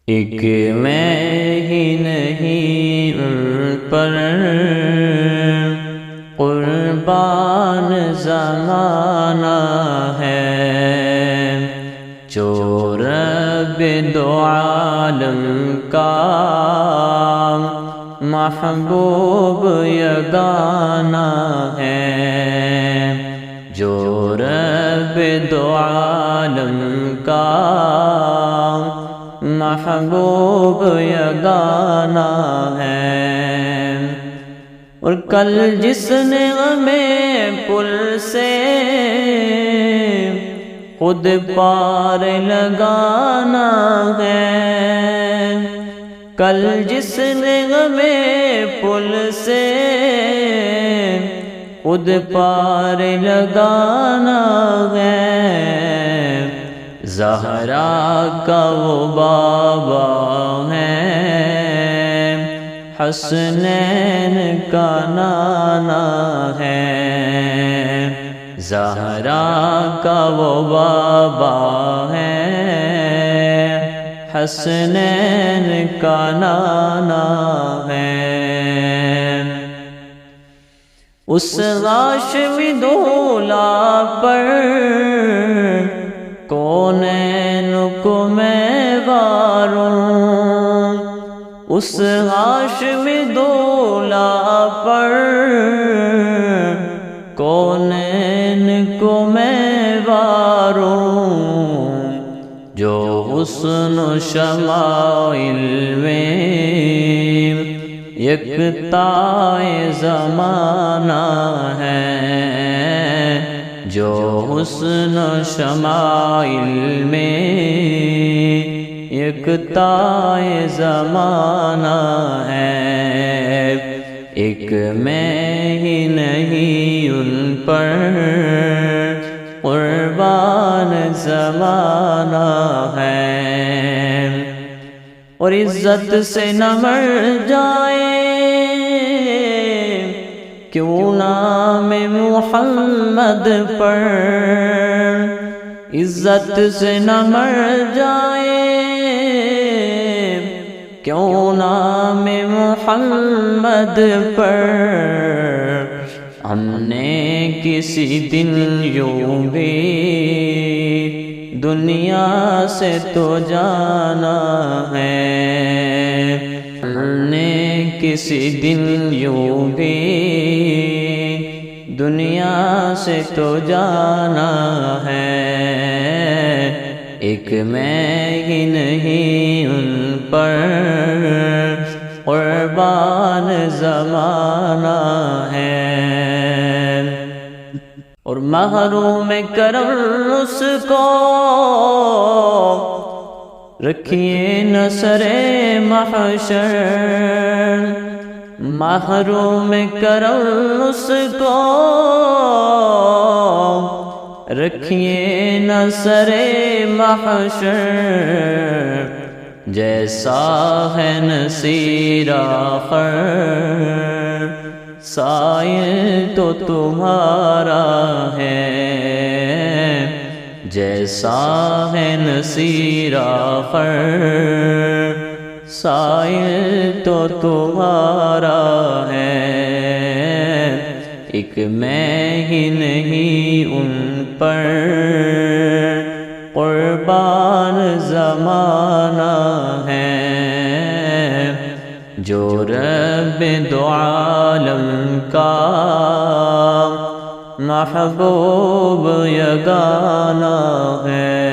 ایک میں ہی نہیں ان پر قربان زمانہ ہے، جو رب دو عالم کا محبوب یگانہ ہے، جو رب دو عالم کا محبوب یگانہ ہے۔ اور کل جس نے ہمیں پل سے خود پار لگانا ہے، کل جس نے ہمیں پل سے خود پار لگانا ہے، زہرا کا وہ بابا ہے، حسنین کا نانا ہے، زہرا کا وہ بابا ہے، حسنین کا نانا ہے۔ اس ہاشمی دولہ پر کونین کو میں واروں، اس ہاشمی دولہ پر کونین کو میں واروں، جو حسن و شمائل میں یکتائے زمانہ ہے، جو حسن و شمائل میں یکتائے زمانہ ہے، ایک میں ہی نہیں ان پر قربان زمانہ ہے۔ اور عزت سے نہ مر جائے کیوں نام محمد پر، عزت سے نہ مر جائے کیوں نام محمد پر، ہم نے کسی دن یوں بھی دنیا سے تو جانا ہے، ہم نے کسی دن یوں بھی دنیا سے تو جانا ہے، ایک میں ہی نہیں ان پر قربان زمانہ ہے۔ اور محروم کرم اس کو رکھیے نہ سرے محشر، محروم کرم اس کو رکھیے نہ سرے محشر، جیسا ہے نصیر آخر سائل تو تمہارا ہے، جیسا ہے نصیر آخر سائل تو تمہارا ہے، ایک میں ہی نہیں ان پر قربان زمانہ ہے، جو رب دو عالم کا محبوب یگانہ ہے۔